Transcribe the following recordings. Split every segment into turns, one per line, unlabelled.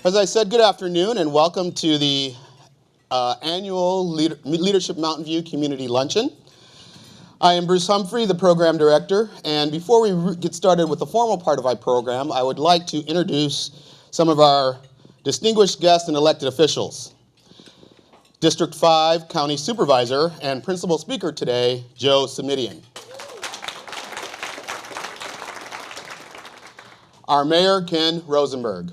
As I said, good afternoon and welcome to the annual Leadership Mountain View Community Luncheon. I am Bruce Humphrey, the program director, and before we get started with the formal part of our program, I would like to introduce some of our distinguished guests and elected officials. District 5 County Supervisor and Principal Speaker today, Joe Smitty. Our Mayor, Ken Rosenberg.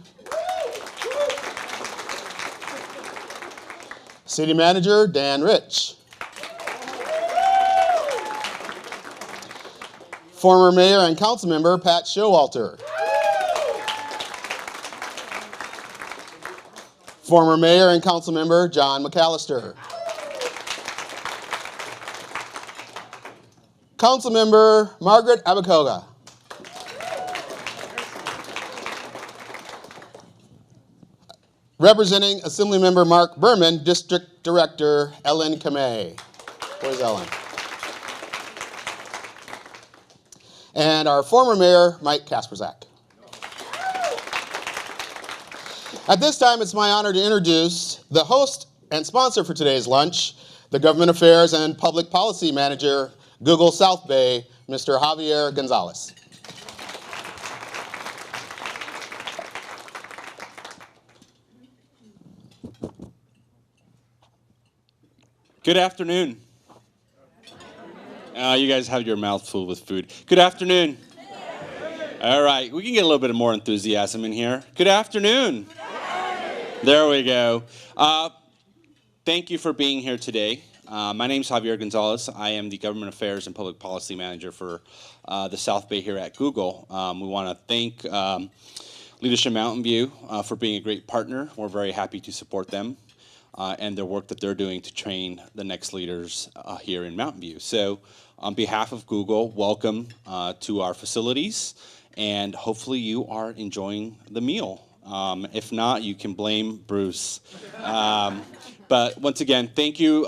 City Manager, Dan Rich. Former Mayor and Council Member, Pat Showalter. Former Mayor and Council Member, John McAllister. Council Member, Margaret Abakoga. Representing Assemblymember Mark Berman, District Director Ellen Kamei. Where's Ellen? And our former mayor, Mike Kasperzak. At this time, it's my honor to introduce the host and sponsor for today's lunch, the Government Affairs and Public Policy Manager, Google South Bay, Mr. Javier Gonzalez.
Good afternoon. You guys have your mouth full with food. Good afternoon. All right, we can get a little bit more enthusiasm in here. Good afternoon. There we go. Thank you for being here today. My name is Javier Gonzalez. I am the Government Affairs and Public Policy Manager for the South Bay here at Google. We want to thank Leadership Mountain View for being a great partner. We're very happy to support them and their work that they're doing to train the next leaders here in Mountain View. So on behalf of Google, welcome to our facilities, and hopefully you are enjoying the meal. If not, you can blame Bruce. But once again, thank you,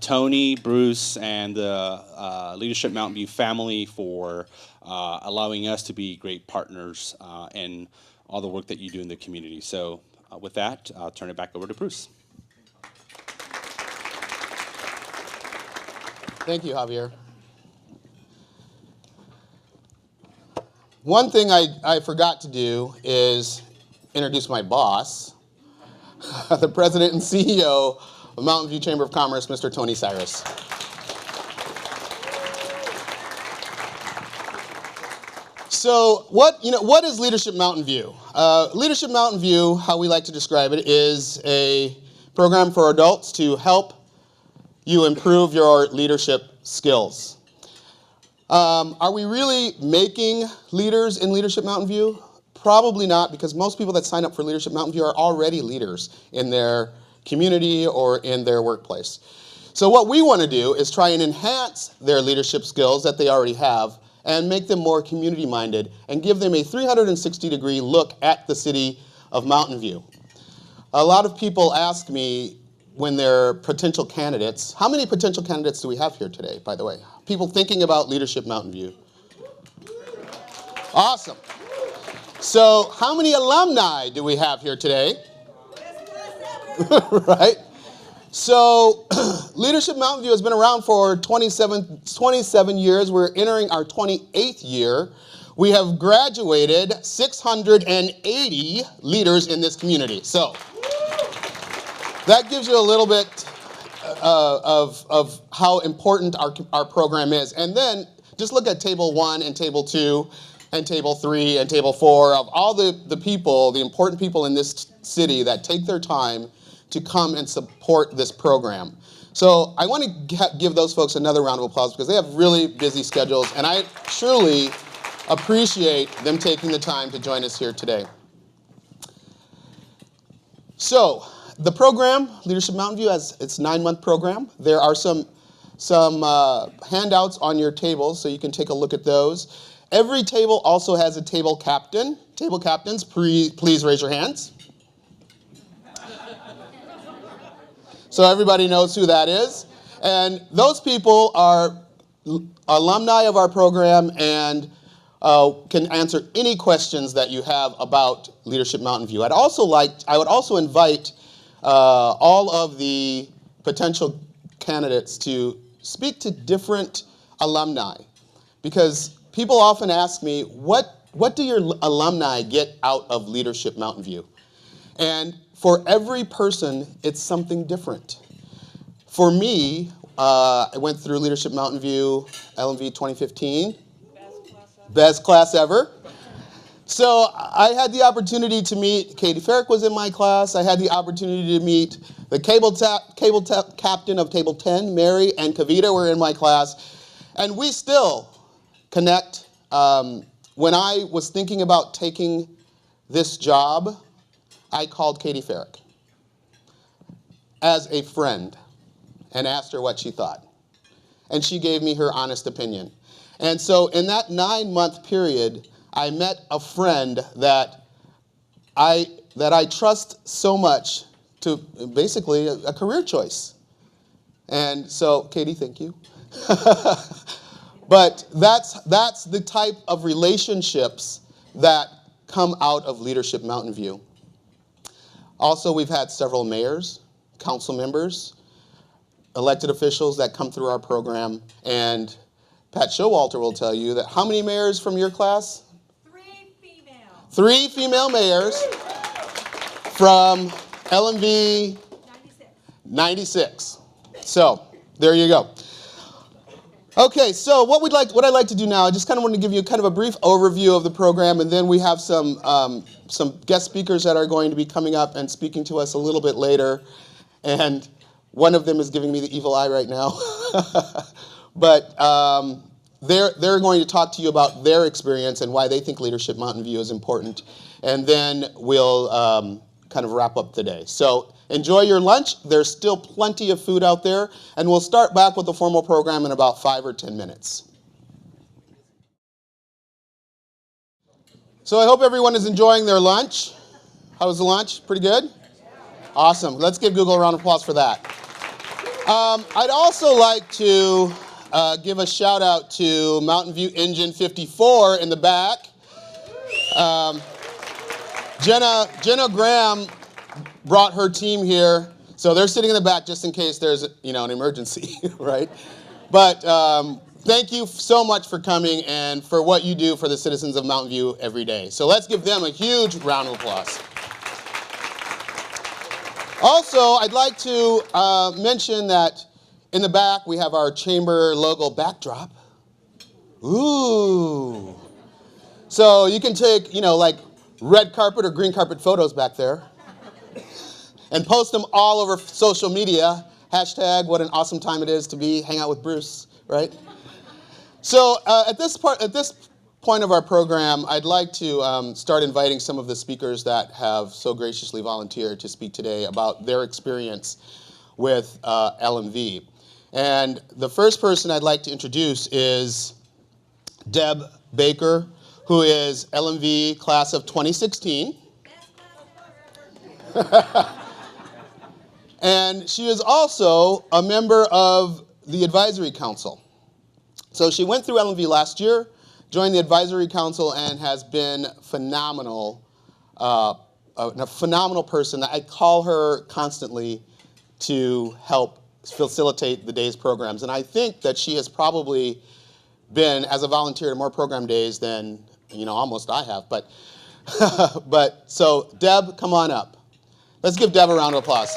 Tony, Bruce, and the Leadership Mountain View family for allowing us to be great partners in all the work that you do in the community. So with that, I'll turn it back over to Bruce.
Thank you, Javier. One thing I forgot to do is introduce my boss, the President and CEO of Mountain View Chamber of Commerce, Mr. Tony Cyrus. So what is Leadership Mountain View? Leadership Mountain View, how we like to describe it, is a program for adults to help you improve your leadership skills. Are we really making leaders in Leadership Mountain View? Probably not, because most people that sign up for Leadership Mountain View are already leaders in their community or in their workplace. So what we want to do is try and enhance their leadership skills that they already have and make them more community-minded and give them a 360-degree look at the city of Mountain View. A lot of people ask me, when they're potential candidates. How many potential candidates do we have here today, by the way? People thinking about Leadership Mountain View. Awesome. So how many alumni do we have here today? Right? So Leadership Mountain View has been around for 27 years. We're entering our 28th year. We have graduated 680 leaders in this community. So that gives you a little bit of how important our program is. And then just look at Table 1 and Table 2 and Table 3 and Table 4 of all the people, the important people in this city that take their time to come and support this program. So I want to give those folks another round of applause because they have really busy schedules, and I truly appreciate them taking the time to join us here today. So the program, Leadership Mountain View, has its 9-month program. There are some handouts on your tables, so you can take a look at those. Every table also has a table captain. Table captains, please raise your hands. So everybody knows who that is. And those people are alumni of our program, and can answer any questions that you have about Leadership Mountain View. I would also invite all of the potential candidates to speak to different alumni, because people often ask me, what do your alumni get out of Leadership Mountain View? And for every person, it's something different. For me, I went through Leadership Mountain View, LMV 2015. Best class ever. So I had the opportunity to meet, Katie Ferrick was in my class. I had the opportunity to meet the cable captain of Table 10, Mary, and Kavita were in my class. And we still connect. When I was thinking about taking this job, I called Katie Ferrick as a friend and asked her what she thought. And she gave me her honest opinion. And so in that 9-month period, I met a friend that I trust so much to basically a career choice. And so, Katie, thank you. But that's the type of relationships that come out of Leadership Mountain View. Also, we've had several mayors, council members, elected officials that come through our program, and Pat Showalter will tell you that how many mayors from your class?
3 female.
3 female mayors from LMV 96. So there you go. Okay, so what I'd like to do now, I just kind of want to give you kind of a brief overview of the program, and then we have some guest speakers that are going to be coming up and speaking to us a little bit later, and one of them is giving me the evil eye right now. But they're going to talk to you about their experience and why they think Leadership Mountain View is important, and then we'll kind of wrap up the day. So enjoy your lunch. There's still plenty of food out there, and we'll start back with the formal program in about 5 or 10 minutes. So I hope everyone is enjoying their lunch. How was the lunch? Pretty good? Awesome. Let's give Google a round of applause for that. I'd also like to give a shout out to Mountain View Engine 54 in the back. Jenna Graham brought her team here, so they're sitting in the back just in case there's an emergency, right? But thank you so much for coming and for what you do for the citizens of Mountain View every day. So let's give them a huge round of applause. Also, I'd like to mention that in the back we have our chamber logo backdrop. Ooh. So you can take, like red carpet or green carpet photos back there and post them all over social media. Hashtag what an awesome time it is to hang out with Bruce, right? So at this point of our program, I'd like to start inviting some of the speakers that have so graciously volunteered to speak today about their experience with LMV. And the first person I'd like to introduce is Deb Baker, who is LMV class of 2016. And she is also a member of the advisory council. So she went through LMV last year, joined the advisory council, and has been phenomenal, a phenomenal person. I call her constantly to help facilitate the day's programs. And I think that she has probably been, as a volunteer, to more program days than, almost I have. But so Deb, come on up. Let's give Deb a round of applause.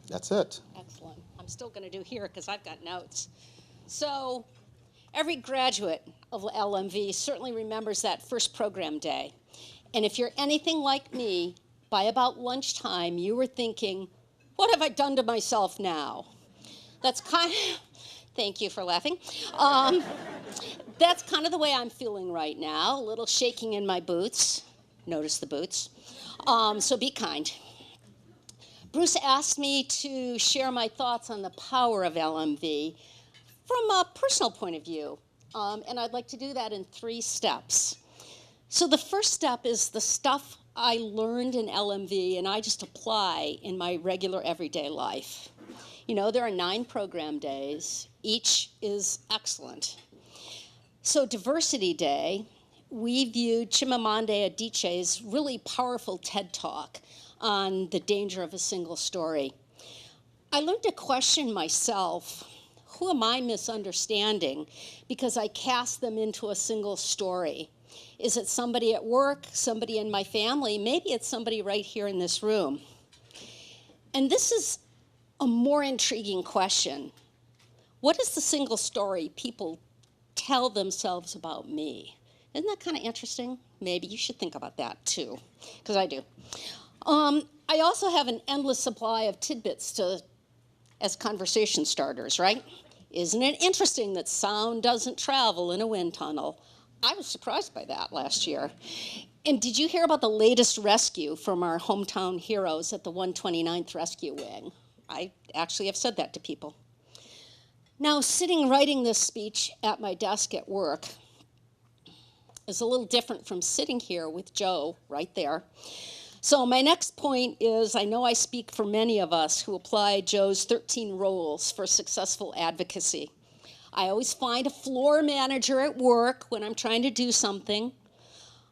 That's it.
Excellent. I'm still going to do here because I've got notes. So every graduate of LMV certainly remembers that first program day. And if you're anything like me, by about lunchtime, you were thinking, what have I done to myself now? That's kind of, thank you for laughing. That's kind of the way I'm feeling right now, a little shaking in my boots. Notice the boots. So be kind. Bruce asked me to share my thoughts on the power of LMV from a personal point of view, and I'd like to do that in 3 steps. So the first step is the stuff I learned in LMV and I just apply in my regular everyday life. You know, there are 9 program days. Each is excellent. So Diversity Day, we viewed Chimamanda Adichie's really powerful TED Talk on the danger of a single story. I learned to question myself. Who am I misunderstanding because I cast them into a single story? Is it somebody at work, somebody in my family? Maybe it's somebody right here in this room. And this is a more intriguing question. What is the single story people tell themselves about me? Isn't that kind of interesting? Maybe you should think about that too, because I do. I also have an endless supply of tidbits as conversation starters, right? Isn't it interesting that sound doesn't travel in a wind tunnel? I was surprised by that last year. And did you hear about the latest rescue from our hometown heroes at the 129th Rescue Wing? I actually have said that to people. Now, sitting writing this speech at my desk at work is a little different from sitting here with Joe right there. So my next point is, I know I speak for many of us who apply Joe's 13 roles for successful advocacy. I always find a floor manager at work when I'm trying to do something,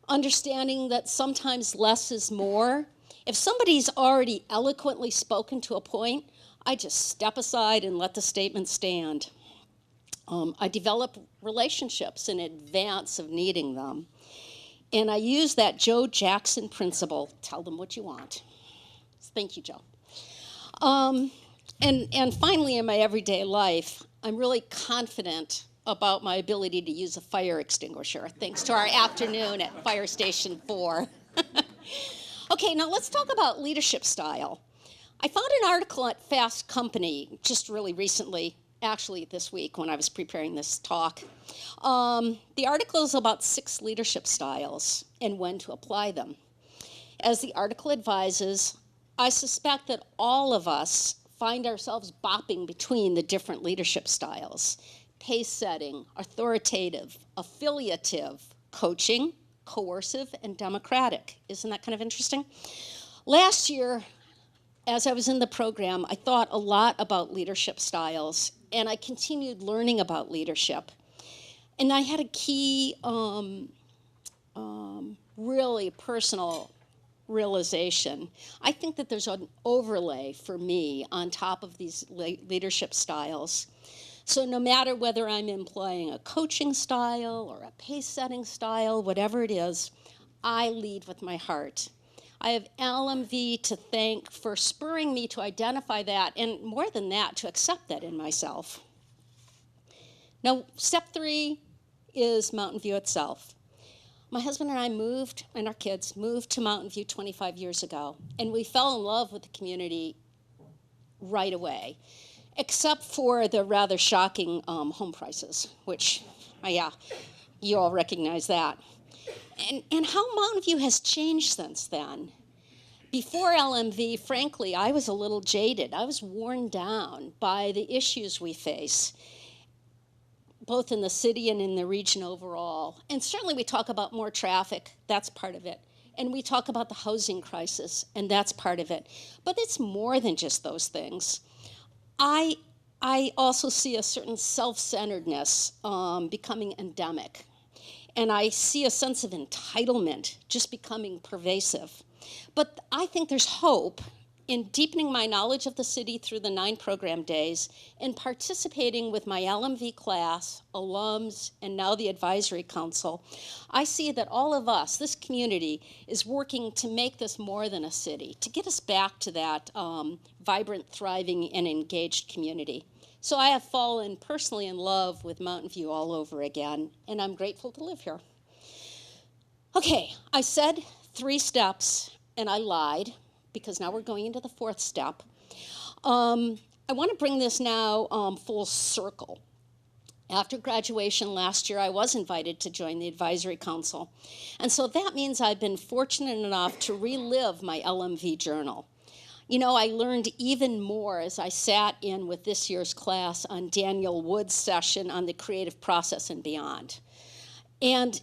understanding that sometimes less is more. If somebody's already eloquently spoken to a point, I just step aside and let the statement stand. I develop relationships in advance of needing them. And I use that Joe Jackson principle, tell them what you want. Thank you, Joe. And finally, in my everyday life, I'm really confident about my ability to use a fire extinguisher, thanks to our afternoon at Fire Station 4. Okay, now let's talk about leadership style. I found an article at Fast Company just really recently, actually this week when I was preparing this talk. The article is about 6 leadership styles and when to apply them. As the article advises, I suspect that all of us find ourselves bopping between the different leadership styles: pace setting, authoritative, affiliative, coaching, coercive, and democratic. Isn't that kind of interesting? Last year, as I was in the program, I thought a lot about leadership styles, and I continued learning about leadership. And I had a key, really personal realization. I think that there's an overlay for me on top of these leadership styles. So no matter whether I'm employing a coaching style or a pace-setting style, whatever it is, I lead with my heart. I have LMV to thank for spurring me to identify that, and more than that, to accept that in myself. Now, step 3 is Mountain View itself. My husband and I moved, and our kids moved to Mountain View 25 years ago, and we fell in love with the community right away, except for the rather shocking home prices, which, yeah, you all recognize that. And how Mountain View has changed since then. Before LMV, frankly, I was a little jaded. I was worn down by the issues we face, both in the city and in the region overall. And certainly we talk about more traffic, that's part of it. And we talk about the housing crisis, and that's part of it. But it's more than just those things. I also see a certain self-centeredness becoming endemic. And I see a sense of entitlement just becoming pervasive. But I think there's hope in deepening my knowledge of the city through the 9 program days and participating with my LMV class, alums, and now the advisory council. I see that all of us, this community, is working to make this more than a city, to get us back to that vibrant, thriving, and engaged community. So I have fallen personally in love with Mountain View all over again, and I'm grateful to live here. Okay, I said 3 steps, and I lied, because now we're going into the 4th step. I want to bring this now full circle. After graduation last year, I was invited to join the advisory council. And so that means I've been fortunate enough to relive my LMV journal. You know, I learned even more as I sat in with this year's class on Daniel Wood's session on the creative process and beyond. And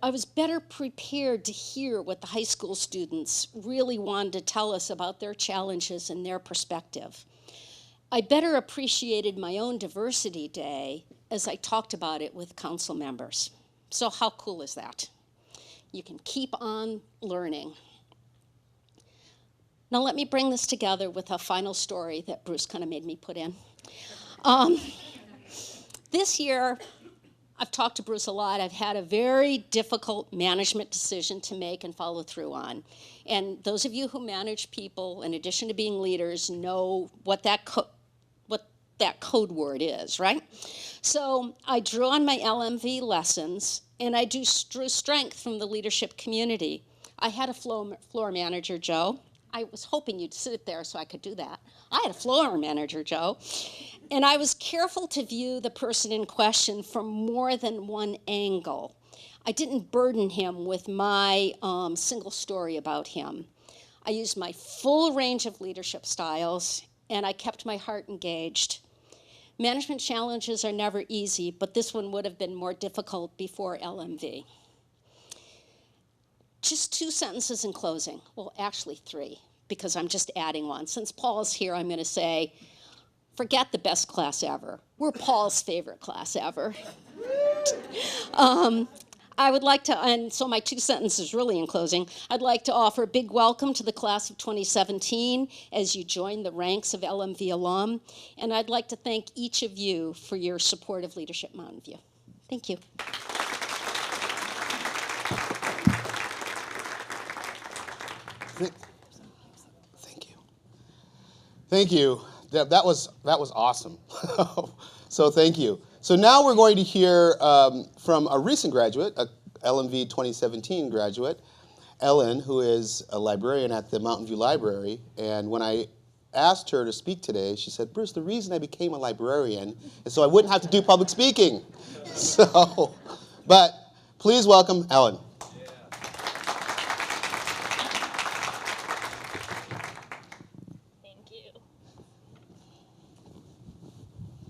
I was better prepared to hear what the high school students really wanted to tell us about their challenges and their perspective. I better appreciated my own diversity day as I talked about it with council members. So how cool is that? You can keep on learning. Now let me bring this together with a final story that Bruce kind of made me put in. This year, I've talked to Bruce a lot. I've had a very difficult management decision to make and follow through on. And those of you who manage people, in addition to being leaders, know what that code word is, right? So I drew on my LMV lessons, and I drew strength from the leadership community. I had a floor manager, Joe. I was hoping you'd sit there so I could do that. I had a floor manager, Joe. And I was careful to view the person in question from more than one angle. I didn't burden him with my single story about him. I used my full range of leadership styles, and I kept my heart engaged. Management challenges are never easy, but this one would have been more difficult before LMV. Just 2 sentences in closing. Well, actually 3, because I'm just adding one. Since Paul's here, I'm going to say, forget the best class ever. We're Paul's favorite class ever. I would like to, and so my 2 sentences really in closing, I'd like to offer a big welcome to the class of 2017 as you join the ranks of LMV alum, and I'd like to thank each of you for your support of Leadership Mountain View. Thank you.
Thank you. Thank you. Deb, that was awesome. So thank you. So now we're going to hear from a recent graduate, a LMV 2017 graduate, Ellen, who is a librarian at the Mountain View Library. And when I asked her to speak today, she said, Bruce, the reason I became a librarian is so I wouldn't have to do public speaking. So, but please welcome Ellen.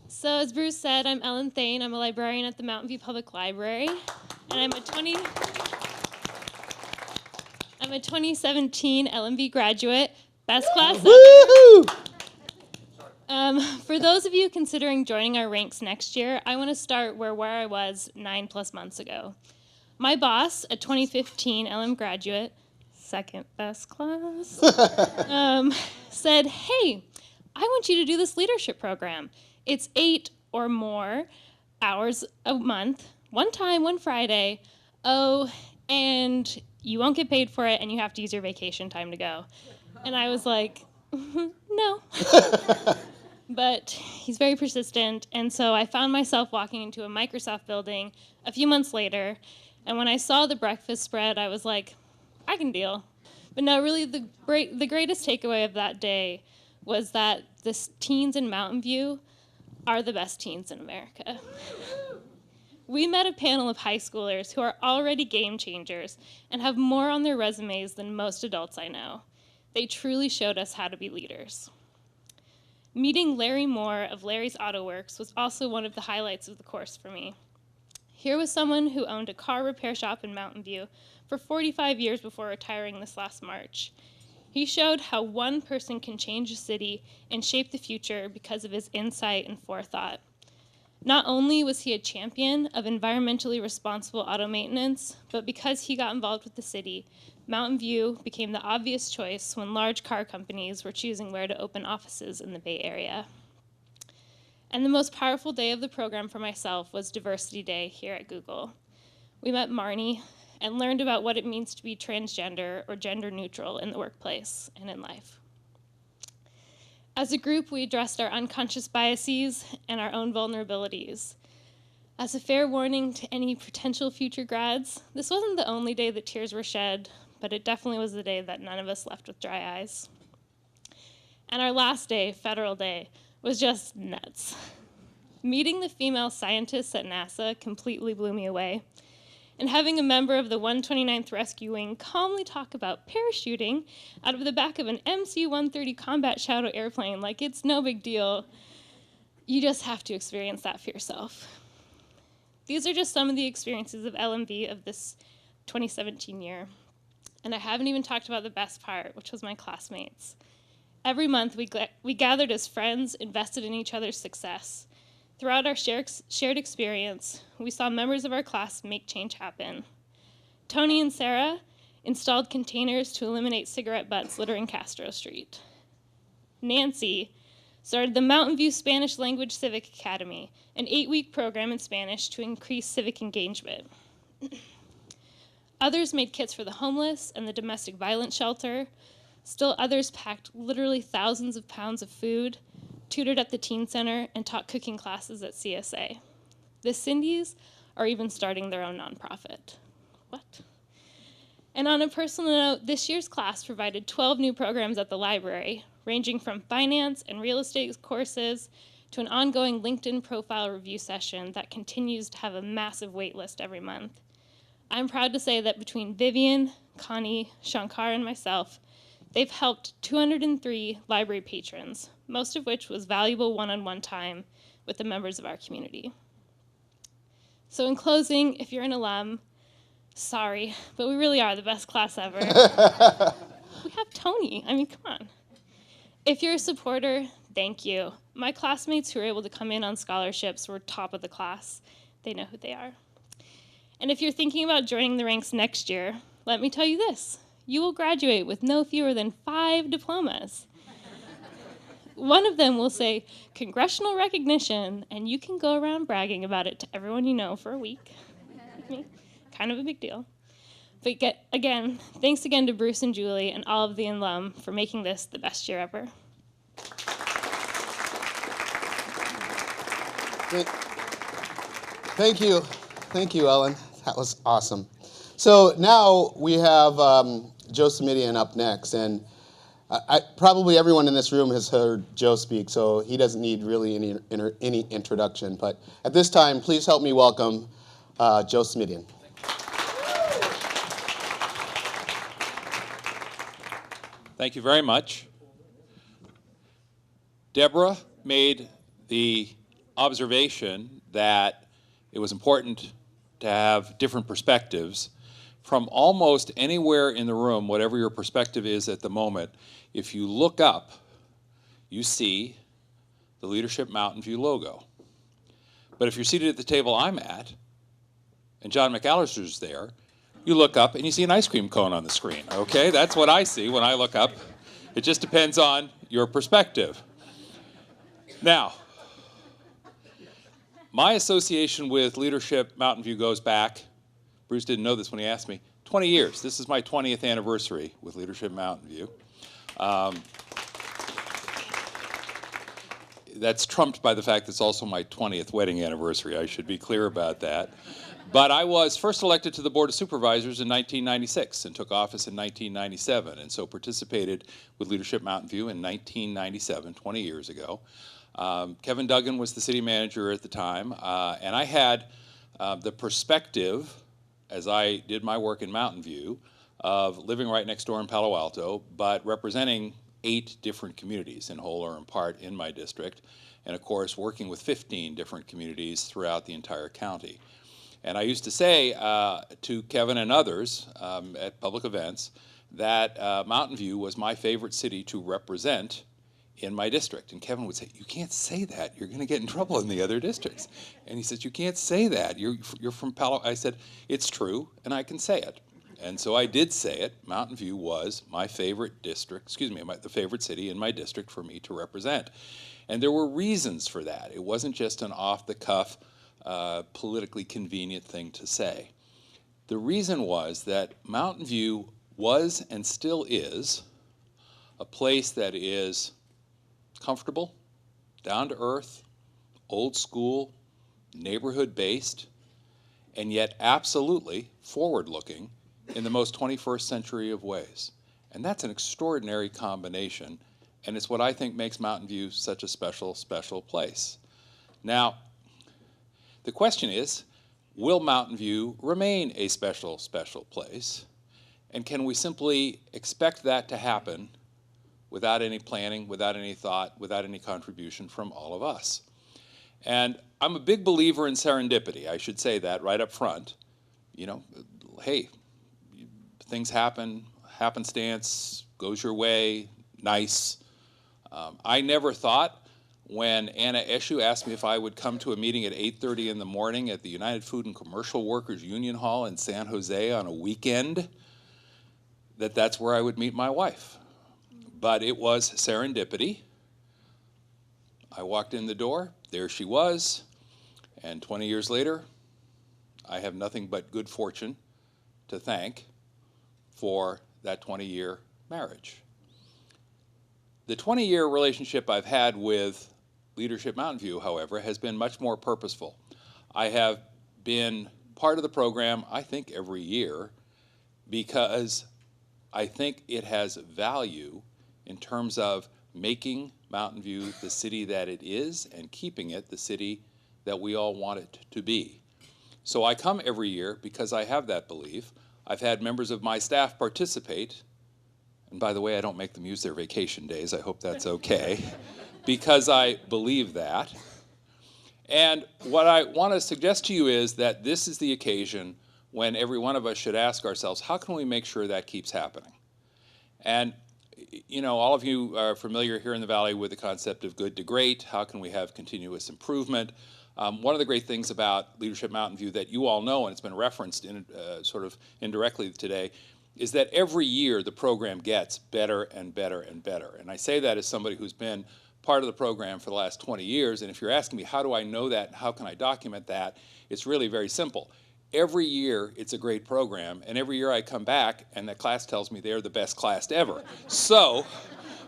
So as Bruce said, I'm Ellen Thane. I'm a librarian at the Mountain View Public Library, and I'm a 2017 LMV graduate, best class ever. For those of you considering joining our ranks next year, I want to start where I was 9+ months ago. My boss, a 2015 LM graduate, second best class, said, hey, I want you to do this leadership program. It's 8 or more hours a month, one time, one Friday. Oh, and you won't get paid for it, and you have to use your vacation time to go. And I was like, no. But he's very persistent, and so I found myself walking into a Microsoft building a few months later, and when I saw the breakfast spread, I was like, I can deal. But no, really, the greatest takeaway of that day was that the teens in Mountain View are the best teens in America. We met a panel of high schoolers who are already game changers and have more on their resumes than most adults I know. They truly showed us how to be leaders. Meeting Larry Moore of Larry's Auto Works was also one of the highlights of the course for me. Here was someone who owned a car repair shop in Mountain View for 45 years before retiring this last March. He showed how one person can change a city and shape the future because of his insight and forethought. Not only was he a champion of environmentally responsible auto maintenance, but because he got involved with the city, Mountain View became the obvious choice when large car companies were choosing where to open offices in the Bay Area. And the most powerful day of the program for myself was Diversity Day here at Google. We met Marnie and learned about what it means to be transgender or gender neutral in the workplace and in life. As a group, we addressed our unconscious biases and our own vulnerabilities. As a fair warning to any potential future grads, this wasn't the only day that tears were shed, but it definitely was the day that none of us left with dry eyes. And our last day, Federal Day, was just nuts. Meeting the female scientists at NASA completely blew me away. And having a member of the 129th Rescue Wing calmly talk about parachuting out of the back of an MC-130 combat shadow airplane like it's no big deal, you just have to experience that for yourself. These are just some of the experiences of LMV of this 2017 year. And I haven't even talked about the best part, which was my classmates. Every month, we gathered as friends, invested in each other's success. Throughout our shared experience, we saw members of our class make change happen. Tony and Sarah installed containers to eliminate cigarette butts littering Castro Street. Nancy started the Mountain View Spanish Language Civic Academy, an 8-week program in Spanish to increase civic engagement. Others made kits for the homeless and the domestic violence shelter. Still others packed literally thousands of pounds of food, tutored at the teen center, and taught cooking classes at CSA. The Cindy's are even starting their own nonprofit. What? And on a personal note, this year's class provided 12 new programs at the library, ranging from finance and real estate courses to an ongoing LinkedIn profile review session that continues to have a massive wait list every month. I'm proud to say that between Vivian, Connie, Shankar, and myself, they've helped 203 library patrons, most of which was valuable one-on-one time with the members of our community. So in closing, if you're an alum, sorry, but we really are the best class ever. We have Tony. I mean, come on. If you're a supporter, thank you. My classmates who were able to come in on scholarships were top of the class. They know who they are. And if you're thinking about joining the ranks next year, let me tell you this. You will graduate with no fewer than 5 diplomas. One of them will say, congressional recognition, and you can go around bragging about it to everyone you know for a week. Kind of a big deal. But again, thanks again to Bruce and Julie and all of the alum for making this the best year ever.
Thank you. Thank you, Ellen. That was awesome. So now we have Joe Smitty up next, and probably everyone in this room has heard Joe speak, so he doesn't need really any introduction. But at this time, please help me welcome Joe Smitty.
Thank you very much. Deborah made the observation that it was important to have different perspectives from almost anywhere in the room, whatever your perspective is at the moment. If you look up, you see the Leadership Mountain View logo. But if you're seated at the table I'm at, and John McAllister's there, you look up and you see an ice cream cone on the screen, okay? That's what I see when I look up. It just depends on your perspective. Now, my association with Leadership Mountain View goes back, Bruce didn't know this when he asked me, 20 years. This is my 20th anniversary with Leadership Mountain View. That's trumped by the fact that it's also my 20th wedding anniversary. I should be clear about that. But I was first elected to the Board of Supervisors in 1996 and took office in 1997, and so participated with Leadership Mountain View in 1997, 20 years ago. Kevin Duggan was the city manager at the time, and I had the perspective, as I did my work in Mountain View, of living right next door in Palo Alto, but representing 8 different communities in whole or in part in my district, and of course working with 15 different communities throughout the entire county. And I used to say to Kevin and others at public events that Mountain View was my favorite city to represent in my district. And Kevin would say, you can't say that. You're going to get in trouble in the other districts. And he said, you can't say that. You're from Palo. I said, it's true, and I can say it. And so I did say it. Mountain View was my favorite district, the favorite city in my district for me to represent. And there were reasons for that. It wasn't just an off-the-cuff, politically convenient thing to say. The reason was that Mountain View was and still is a place that is comfortable, down to earth, old school, neighborhood based, and yet absolutely forward looking in the most 21st century of ways. And that's an extraordinary combination, and it's what I think makes Mountain View such a special, special place. Now, the question is, will Mountain View remain a special, special place? And can we simply expect that to happen without any planning, without any thought, without any contribution from all of us? And I'm a big believer in serendipity. I should say that right up front. You know, hey, things happen, happenstance, goes your way, nice. I never thought when Anna Eshu asked me if I would come to a meeting at 8:30 in the morning at the United Food and Commercial Workers Union Hall in San Jose on a weekend, that that's where I would meet my wife. But it was serendipity. I walked in the door, there she was, and 20 years later, I have nothing but good fortune to thank for that 20-year marriage. The 20-year relationship I've had with Leadership Mountain View, however, has been much more purposeful. I have been part of the program, I think, every year because I think it has value in terms of making Mountain View the city that it is and keeping it the city that we all want it to be. So I come every year because I have that belief. I've had members of my staff participate, and by the way, I don't make them use their vacation days. I hope that's okay, because I believe that. And what I want to suggest to you is that this is the occasion when every one of us should ask ourselves, how can we make sure that keeps happening? And you know, all of you are familiar here in the Valley with the concept of good to great. How can we have continuous improvement? One of the great things about Leadership Mountain View that you all know, and it's been referenced in, sort of indirectly today, is that every year the program gets better and better and better. And I say that as somebody who's been part of the program for the last 20 years, and if you're asking me how do I know that, how can I document that, it's really very simple. Every year it's a great program, and every year I come back and the class tells me they're the best class ever. So,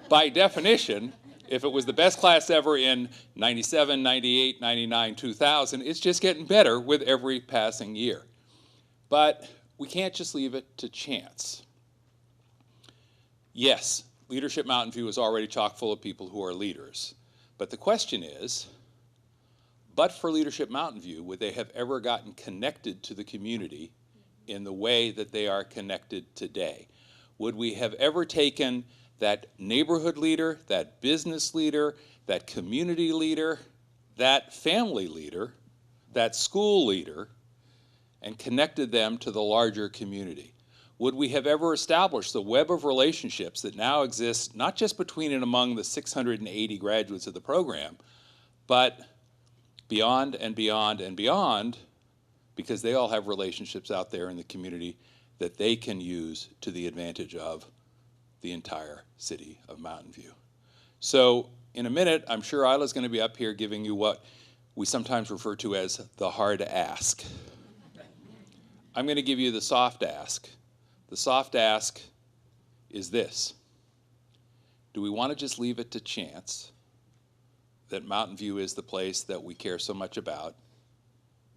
by definition, if it was the best class ever in 97, 98, 99, 2000, it's just getting better with every passing year. But we can't just leave it to chance. Yes, Leadership Mountain View is already chock full of people who are leaders. But the question is, but for Leadership Mountain View, would they have ever gotten connected to the community in the way that they are connected today? Would we have ever taken that neighborhood leader, that business leader, that community leader, that family leader, that school leader, and connected them to the larger community? Would we have ever established the web of relationships that now exists, not just between and among the 680 graduates of the program, but beyond and beyond and beyond, because they all have relationships out there in the community that they can use to the advantage of the entire city of Mountain View. So in a minute, I'm sure Isla's going to be up here giving you what we sometimes refer to as the hard ask. I'm going to give you the soft ask. The soft ask is this. Do we want to just leave it to chance that Mountain View is the place that we care so much about,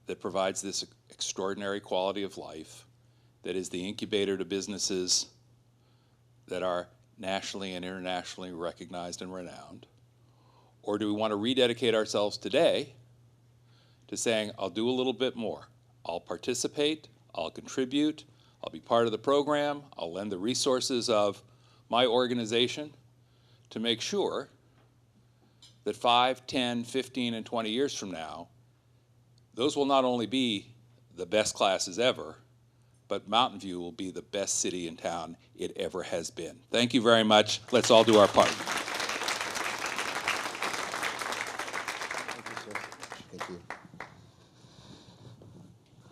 that provides this extraordinary quality of life, that is the incubator to businesses that are nationally and internationally recognized and renowned? Or do we want to rededicate ourselves today to saying, I'll do a little bit more. I'll participate, I'll contribute, I'll be part of the program, I'll lend the resources of my organization to make sure that 5, 10, 15, and 20 years from now, those will not only be the best classes ever, but Mountain View will be the best city in town it ever has been. Thank you very much. Let's all do our part.
Thank you.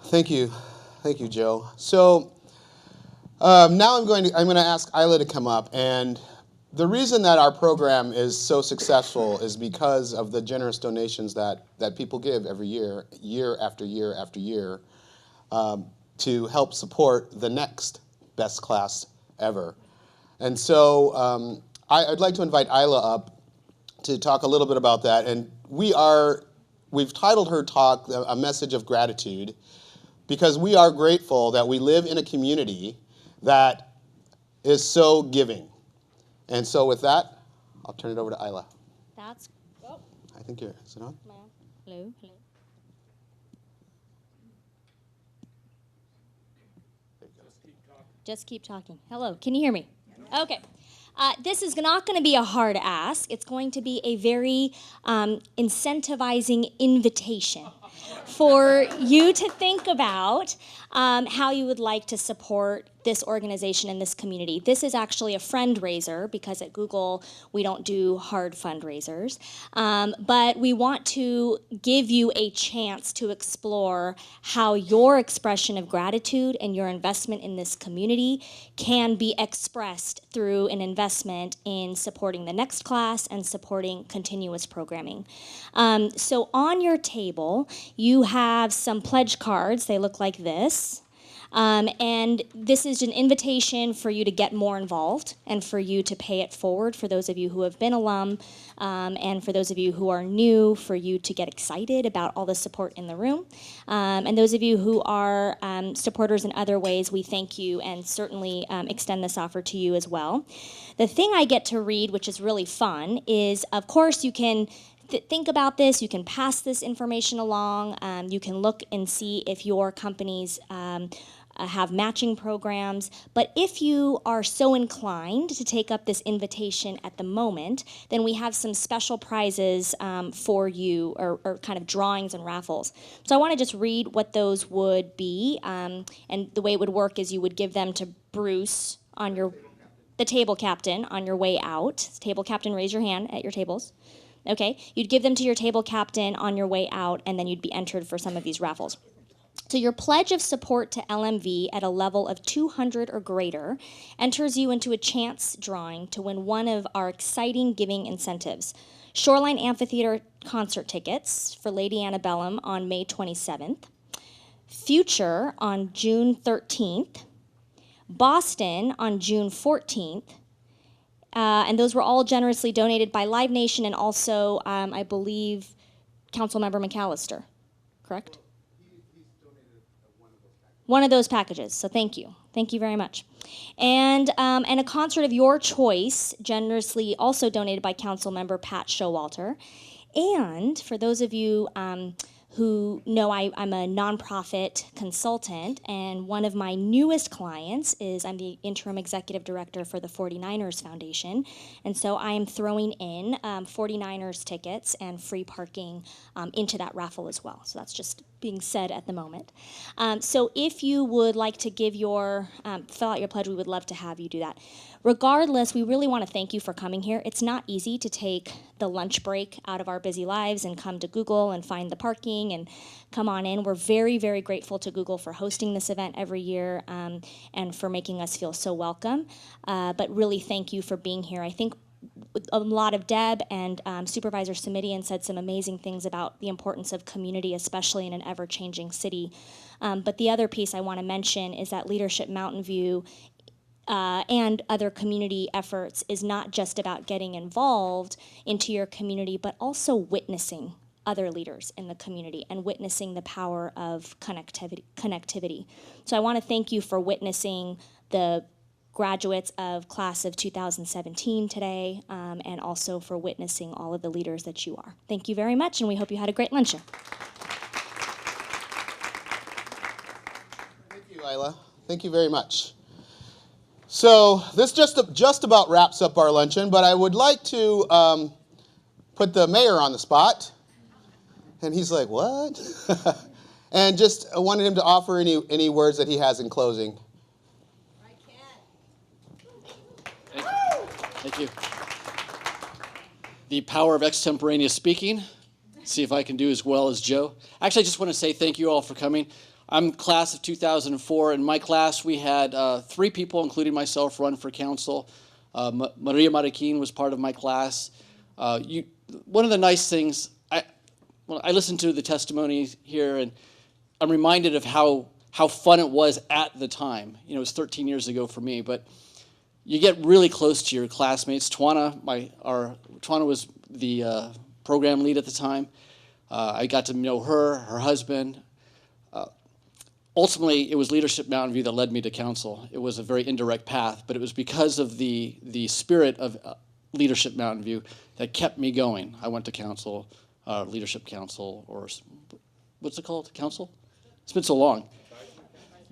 Thank you. Thank you, Joe. So now I'm going to ask Isla to come up, and the reason that our program is so successful is because of the generous donations that people give every year, year after year after year, to help support the next best class ever. And so I'd like to invite Isla up to talk a little bit about that. And we've titled her talk A Message of Gratitude, because we are grateful that we live in a community that is so giving. And so with that, I'll turn it over to Isla.
That's, oh,
I think is it on?
hello, hello. Just keep talking. Hello, can you hear me? Okay. This is not going to be a hard ask. It's going to be a very incentivizing invitation for you to think about
how you would like to support this organization and this community. This is actually a fundraiser because at Google we don't do hard fundraisers, but we want to give you a chance to explore how your expression of gratitude and your investment in this community can be expressed through an investment in supporting the next class and supporting continuous programming. So on your table, you have some pledge cards. They look like this. And this is an invitation for you to get more involved and for you to pay it forward for those of you who have been alum, and for those of you who are new, for you to get excited about all the support in the room. And those of you who are supporters in other ways, we thank you and certainly extend this offer to you as well. The thing I get to read, which is really fun, is of course you can think about this, you can pass this information along, you can look and see if your companies have matching programs, but if you are so inclined to take up this invitation at the moment, then we have some special prizes for you, or kind of drawings and raffles. So I want to just read what those would be, and the way it would work is you would give them to Bruce on the table captain on your way out. Table captain, raise your hand at your tables. Okay, you'd give them to your table captain on your way out, and then you'd be entered for some of these raffles. So your pledge of support to LMV at a level of 200 or greater enters you into a chance drawing to win one of our exciting giving incentives. Shoreline Amphitheater concert tickets for Lady Antebellum on May 27th, Future on June 13th, Boston on June 14th, and those were all generously donated by Live Nation and also, I believe, Councilmember McAllister, correct? One of those packages, so thank you. Thank you very much. And a concert of your choice, generously also donated by Councilmember Pat Showalter. And for those of you who know I'm a nonprofit consultant, and one of my newest clients is I'm the interim executive director for the 49ers Foundation, and so I am throwing in 49ers tickets and free parking into that raffle as well. So that's just being said at the moment. So if you would like to give fill out your pledge, we would love to have you do that. Regardless, we really want to thank you for coming here. It's not easy to take the lunch break out of our busy lives and come to Google and find the parking and come on in. We're very, very grateful to Google for hosting this event every year, and for making us feel so welcome. But really thank you for being here. I think a lot of Deb and Supervisor Smitty said some amazing things about the importance of community, especially in an ever-changing city. But the other piece I want to mention is that Leadership Mountain View and other community efforts is not just about getting involved into your community, but also witnessing other leaders in the community and witnessing the power of connectivity. So I want to thank you for witnessing the graduates of class of 2017 today, and also for witnessing all of the leaders that you are. Thank you very much, and we hope you had a great luncheon.
Thank you, Isla. Thank you very much. So this just about wraps up our luncheon, but I would like to put the mayor on the spot. And he's like, what? And just wanted him to offer any words that he has in closing.
Thank you. The power of extemporaneous speaking. See if I can do as well as Joe. Actually, I just want to say thank you all for coming. I'm class of 2004. In my class, we had 3 people, including myself, run for council. Maria Mariquin was part of my class. One of the nice things, I listened to the testimony here, and I'm reminded of how fun it was at the time. You know, it was 13 years ago for me, but you get really close to your classmates. Twana was the program lead at the time. I got to know her husband. Ultimately, it was Leadership Mountain View that led me to council. It was a very indirect path, but it was because of the spirit of Leadership Mountain View that kept me going. I went to council, Leadership Council, or what's it called? Council? It's been so long.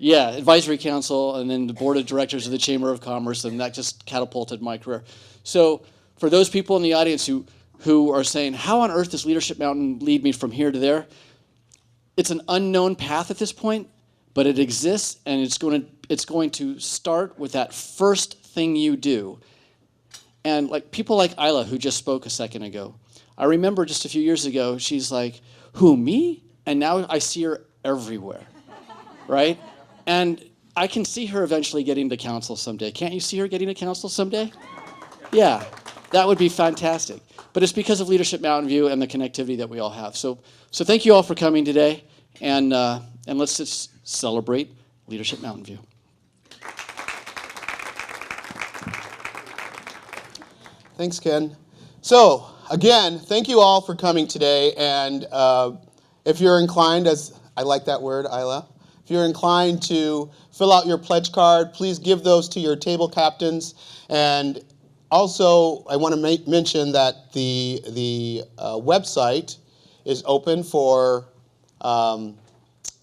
Yeah, Advisory Council, and then the Board of Directors of the Chamber of Commerce, and that just catapulted my career. So for those people in the audience who are saying, how on earth does Leadership Mountain lead me from here to there? It's an unknown path at this point, but it exists, and it's going to start with that first thing you do. And like people like Isla, who just spoke a second ago, I remember just a few years ago, she's like, who, me? And now I see her everywhere, right? And I can see her eventually getting to council someday. Can't you see her getting to council someday? Yeah, that would be fantastic. But it's because of Leadership Mountain View and the connectivity that we all have. So thank you all for coming today, and let's just celebrate Leadership Mountain View.
Thanks, Ken. So, again, thank you all for coming today. And if you're inclined, as I like that word, Isla, if you're inclined to fill out your pledge card, please give those to your table captains. And also, I want to mention that the website is open for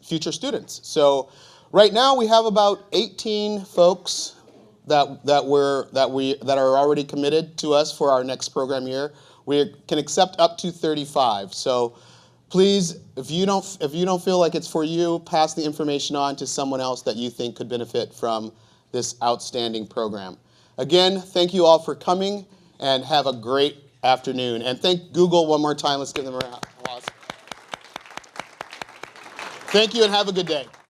future students. So, right now we have about 18 folks that are already committed to us for our next program year. We can accept up to 35. So please, if you don't feel like it's for you, pass the information on to someone else that you think could benefit from this outstanding program. Again, thank you all for coming, and have a great afternoon. And thank Google one more time. Let's give them a round of applause. Thank you, and have a good day.